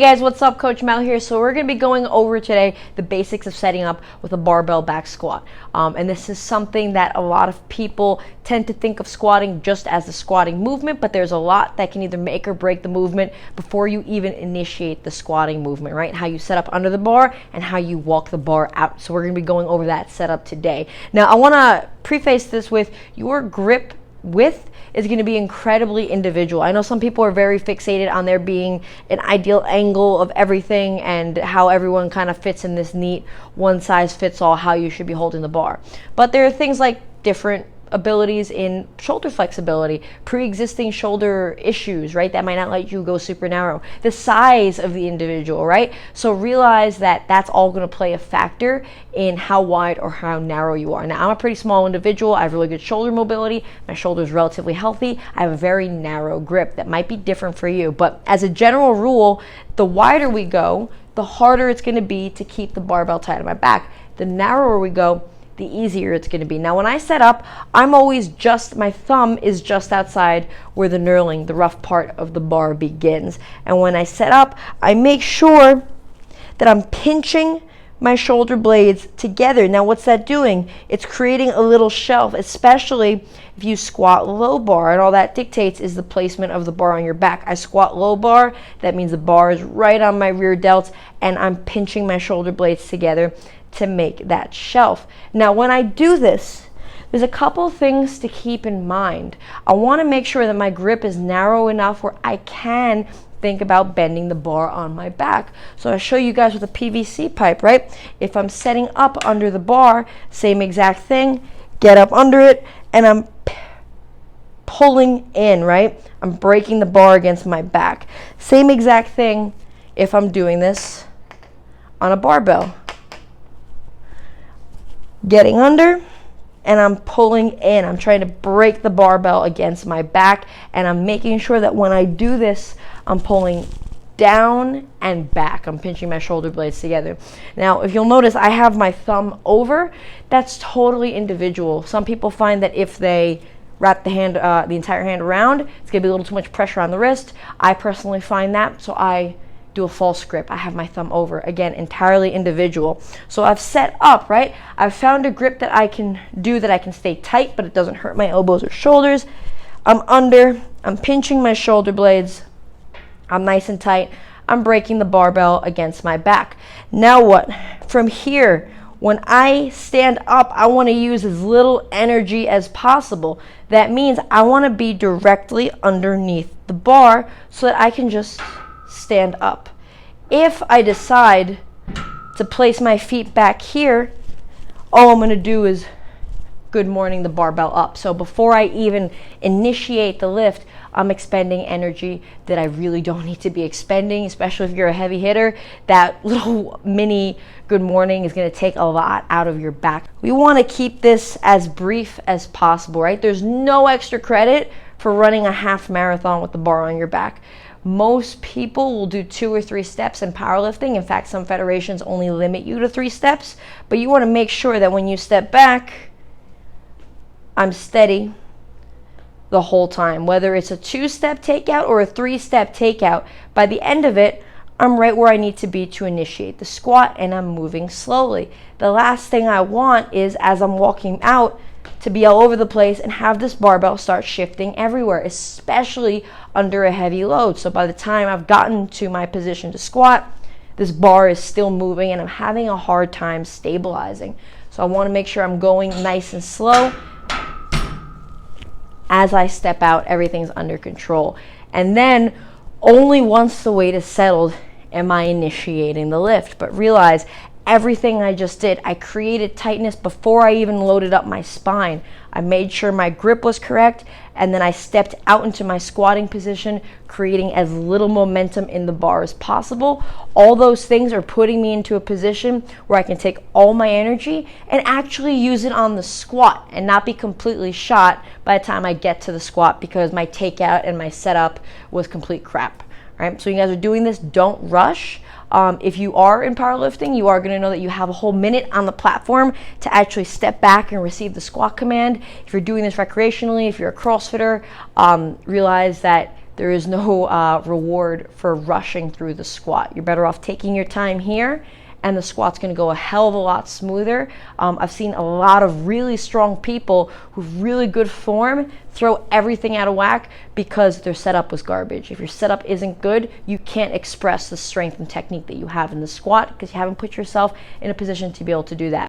guys, what's up? Coach Mel here. So we're going to be going over today the basics of setting up with a barbell back squat. And this is something that a lot of people tend to think of squatting just as the squatting movement, but there's a lot that can either make or break the movement before you even initiate the squatting movement, right? How you set up under the bar and how you walk the bar out. So we're going to be going over that setup today. Now, I want to preface this with your grip width is going to be incredibly individual. I know some people are very fixated on there being an ideal angle of everything and how everyone kind of fits in this neat one size fits all how you should be holding the bar. But there are things like different abilities in shoulder flexibility, pre-existing shoulder issues, right? That might not let you go super narrow. The size of the individual, right? So realize that that's all going to play a factor in how wide or how narrow you are. Now, I'm a pretty small individual. I have really good shoulder mobility. My shoulder is relatively healthy. I have a very narrow grip that might be different for you. But as a general rule, the wider we go, the harder it's going to be to keep the barbell tight on my back. The narrower we go, the easier it's going to be. Now, when I set up, I'm always my thumb is just outside where the knurling, the rough part of the bar begins. And when I set up, I make sure that I'm pinching my shoulder blades together. Now, what's that doing? It's creating a little shelf, especially if you squat low bar, and all that dictates is the placement of the bar on your back. I squat low bar, that means the bar is right on my rear delts, and I'm pinching my shoulder blades together to make that shelf. Now, when I do this, there's a couple things to keep in mind. I want to make sure that my grip is narrow enough where I can think about bending the bar on my back. So I'll show you guys with a PVC pipe, right? If I'm setting up under the bar, same exact thing, get up under it, and I'm pulling in, right? I'm breaking the bar against my back. Same exact thing if I'm doing this on a barbell. Getting under, and I'm pulling in. I'm trying to break the barbell against my back, and I'm making sure that when I do this, I'm pulling down and back. I'm pinching my shoulder blades together. Now, if you'll notice, I have my thumb over. That's totally individual. Some people find that if they wrap the hand, the entire hand around, it's gonna be a little too much pressure on the wrist. I personally find that, so I do a false grip. I have my thumb over. Again, entirely individual. So I've set up, right? I've found a grip that I can do that I can stay tight, but it doesn't hurt my elbows or shoulders. I'm under, I'm pinching my shoulder blades. I'm nice and tight. I'm breaking the barbell against my back. Now what? From here, when I stand up, I want to use as little energy as possible. That means I want to be directly underneath the bar so that I can just stand up. If I decide to place my feet back here, all I'm going to do is good morning the barbell up. So before I even initiate the lift, I'm expending energy that I really don't need to be expending, especially if you're a heavy hitter. That little mini good morning is going to take a lot out of your back. We want to keep this as brief as possible, right? There's no extra credit for running a half marathon with the bar on your back. Most people will do 2 or 3 steps in powerlifting. In fact, some federations only limit you to 3 steps, but you want to make sure that when you step back, I'm steady the whole time. Whether it's a 2-step takeout or a 3-step takeout, by the end of it, I'm right where I need to be to initiate the squat, and I'm moving slowly. The last thing I want is, as I'm walking out, to be all over the place and have this barbell start shifting everywhere, especially under a heavy load. So by the time I've gotten to my position to squat, this bar is still moving and I'm having a hard time stabilizing. So I want to make sure I'm going nice and slow. As I step out, everything's under control. And then only once the weight is settled am I initiating the lift. But realize everything I just did, I created tightness before I even loaded up my spine. I made sure my grip was correct, and then I stepped out into my squatting position, creating as little momentum in the bar as possible. All those things are putting me into a position where I can take all my energy and actually use it on the squat and not be completely shot by the time I get to the squat because my takeout and my setup was complete crap. Right? So you guys are doing this, don't rush. If you are in powerlifting, you are going to know that you have a whole minute on the platform to actually step back and receive the squat command. If you're doing this recreationally, if you're a CrossFitter, realize that there is no reward for rushing through the squat. You're better off taking your time here, and the squat's going to go a hell of a lot smoother. I've seen a lot of really strong people who've really good form throw everything out of whack because their setup was garbage. If your setup isn't good, you can't express the strength and technique that you have in the squat because you haven't put yourself in a position to be able to do that.